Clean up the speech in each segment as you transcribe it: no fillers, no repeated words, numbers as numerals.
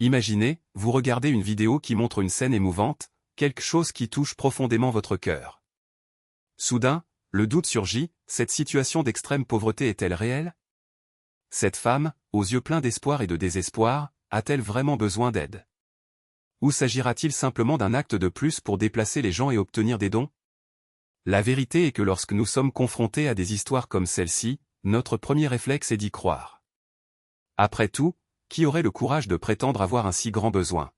Imaginez, vous regardez une vidéo qui montre une scène émouvante, quelque chose qui touche profondément votre cœur. Soudain, le doute surgit, cette situation d'extrême pauvreté est-elle réelle? Cette femme, aux yeux pleins d'espoir et de désespoir, a-t-elle vraiment besoin d'aide? Ou s'agira-t-il simplement d'un acte de plus pour déplacer les gens et obtenir des dons? La vérité est que lorsque nous sommes confrontés à des histoires comme celle-ci, notre premier réflexe est d'y croire. Après tout, qui aurait le courage de prétendre avoir un si grand besoin?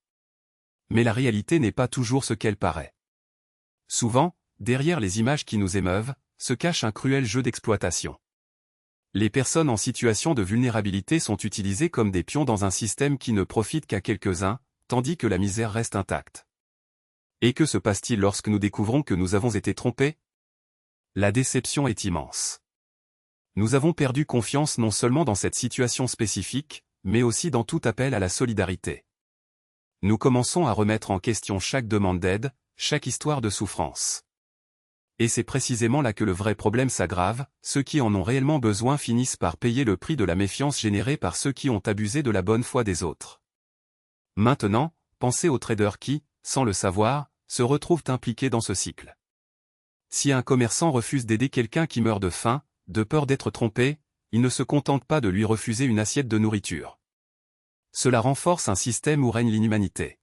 Mais la réalité n'est pas toujours ce qu'elle paraît. Souvent, derrière les images qui nous émeuvent, se cache un cruel jeu d'exploitation. Les personnes en situation de vulnérabilité sont utilisées comme des pions dans un système qui ne profite qu'à quelques-uns, tandis que la misère reste intacte. Et que se passe-t-il lorsque nous découvrons que nous avons été trompés? La déception est immense. Nous avons perdu confiance non seulement dans cette situation spécifique, mais aussi dans tout appel à la solidarité. Nous commençons à remettre en question chaque demande d'aide, chaque histoire de souffrance. Et c'est précisément là que le vrai problème s'aggrave, ceux qui en ont réellement besoin finissent par payer le prix de la méfiance générée par ceux qui ont abusé de la bonne foi des autres. Maintenant, pensez aux traders qui, sans le savoir, se retrouvent impliqués dans ce cycle. Si un commerçant refuse d'aider quelqu'un qui meurt de faim, de peur d'être trompé, il ne se contente pas de lui refuser une assiette de nourriture. Cela renforce un système où règne l'inhumanité.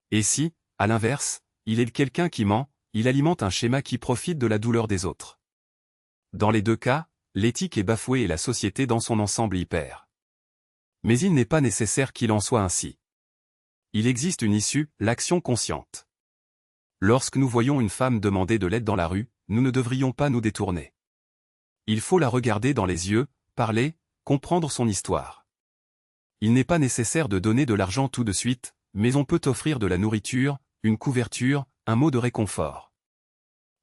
Et si, à l'inverse, il est quelqu'un qui ment, il alimente un schéma qui profite de la douleur des autres. Dans les deux cas, l'éthique est bafouée et la société dans son ensemble y perd. Mais il n'est pas nécessaire qu'il en soit ainsi. Il existe une issue, l'action consciente. Lorsque nous voyons une femme demander de l'aide dans la rue, nous ne devrions pas nous détourner. Il faut la regarder dans les yeux, parler, comprendre son histoire. Il n'est pas nécessaire de donner de l'argent tout de suite, mais on peut offrir de la nourriture, une couverture, un mot de réconfort.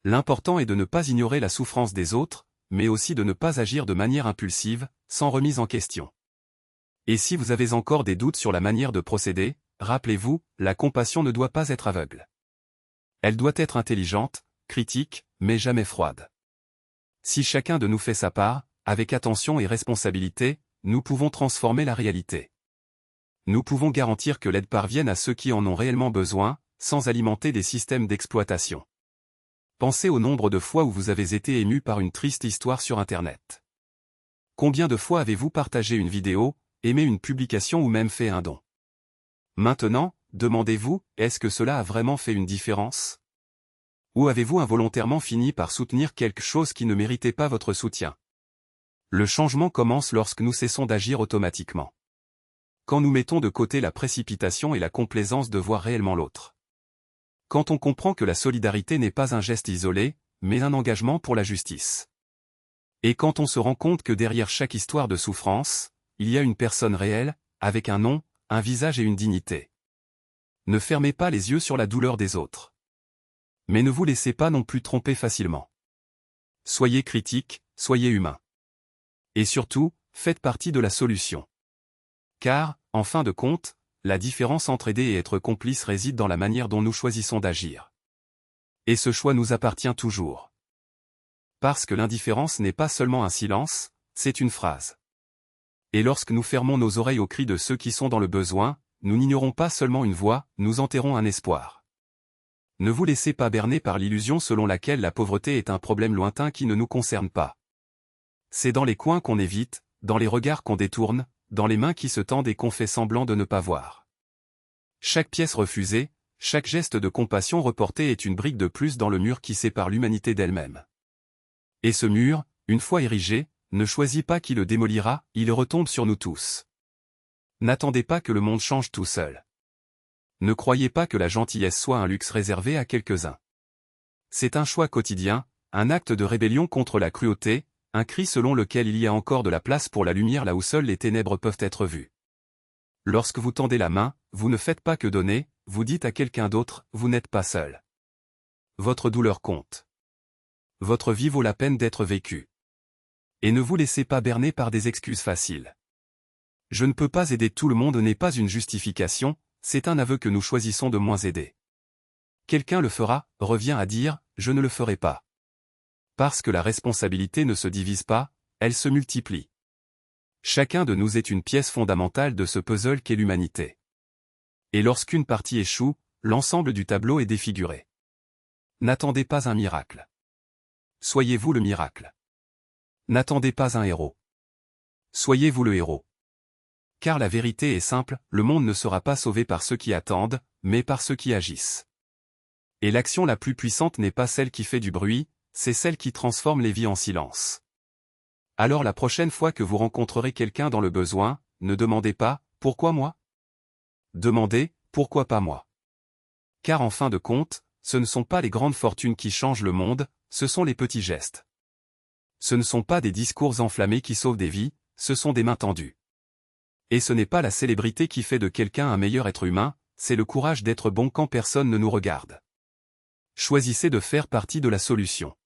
L'important est de ne pas ignorer la souffrance des autres, mais aussi de ne pas agir de manière impulsive, sans remise en question. Et si vous avez encore des doutes sur la manière de procéder, rappelez-vous, la compassion ne doit pas être aveugle. Elle doit être intelligente, critique, mais jamais froide. Si chacun de nous fait sa part, avec attention et responsabilité, nous pouvons transformer la réalité. Nous pouvons garantir que l'aide parvienne à ceux qui en ont réellement besoin, sans alimenter des systèmes d'exploitation. Pensez au nombre de fois où vous avez été ému par une triste histoire sur Internet. Combien de fois avez-vous partagé une vidéo, aimé une publication ou même fait un don? Maintenant, demandez-vous, est-ce que cela a vraiment fait une différence? Ou avez-vous involontairement fini par soutenir quelque chose qui ne méritait pas votre soutien? Le changement commence lorsque nous cessons d'agir automatiquement. Quand nous mettons de côté la précipitation et la complaisance de voir réellement l'autre. Quand on comprend que la solidarité n'est pas un geste isolé, mais un engagement pour la justice. Et quand on se rend compte que derrière chaque histoire de souffrance, il y a une personne réelle, avec un nom, un visage et une dignité. Ne fermez pas les yeux sur la douleur des autres. Mais ne vous laissez pas non plus tromper facilement. Soyez critique, soyez humain. Et surtout, faites partie de la solution. Car, en fin de compte, la différence entre aider et être complice réside dans la manière dont nous choisissons d'agir. Et ce choix nous appartient toujours. Parce que l'indifférence n'est pas seulement un silence, c'est une phrase. Et lorsque nous fermons nos oreilles aux cris de ceux qui sont dans le besoin, nous n'ignorons pas seulement une voix, nous enterrons un espoir. Ne vous laissez pas berner par l'illusion selon laquelle la pauvreté est un problème lointain qui ne nous concerne pas. C'est dans les coins qu'on évite, dans les regards qu'on détourne, dans les mains qui se tendent et qu'on fait semblant de ne pas voir. Chaque pièce refusée, chaque geste de compassion reporté est une brique de plus dans le mur qui sépare l'humanité d'elle-même. Et ce mur, une fois érigé, ne choisit pas qui le démolira, il retombe sur nous tous. N'attendez pas que le monde change tout seul. Ne croyez pas que la gentillesse soit un luxe réservé à quelques-uns. C'est un choix quotidien, un acte de rébellion contre la cruauté, un cri selon lequel il y a encore de la place pour la lumière là où seules les ténèbres peuvent être vues. Lorsque vous tendez la main, vous ne faites pas que donner, vous dites à quelqu'un d'autre, vous n'êtes pas seul. Votre douleur compte. Votre vie vaut la peine d'être vécue. Et ne vous laissez pas berner par des excuses faciles. Je ne peux pas aider tout le monde n'est pas une justification, c'est un aveu que nous choisissons de moins aider. Quelqu'un le fera, revient à dire, je ne le ferai pas. Parce que la responsabilité ne se divise pas, elle se multiplie. Chacun de nous est une pièce fondamentale de ce puzzle qu'est l'humanité. Et lorsqu'une partie échoue, l'ensemble du tableau est défiguré. N'attendez pas un miracle. Soyez-vous le miracle. N'attendez pas un héros. Soyez-vous le héros. Car la vérité est simple, le monde ne sera pas sauvé par ceux qui attendent, mais par ceux qui agissent. Et l'action la plus puissante n'est pas celle qui fait du bruit, c'est celle qui transforme les vies en silence. Alors la prochaine fois que vous rencontrerez quelqu'un dans le besoin, ne demandez pas « Pourquoi moi ?» Demandez « Pourquoi pas moi ?» Car en fin de compte, ce ne sont pas les grandes fortunes qui changent le monde, ce sont les petits gestes. Ce ne sont pas des discours enflammés qui sauvent des vies, ce sont des mains tendues. Et ce n'est pas la célébrité qui fait de quelqu'un un meilleur être humain, c'est le courage d'être bon quand personne ne nous regarde. Choisissez de faire partie de la solution.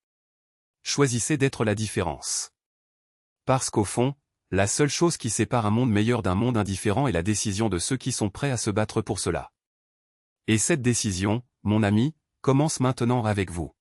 Choisissez d'être la différence. Parce qu'au fond, la seule chose qui sépare un monde meilleur d'un monde indifférent est la décision de ceux qui sont prêts à se battre pour cela. Et cette décision, mon ami, commence maintenant avec vous.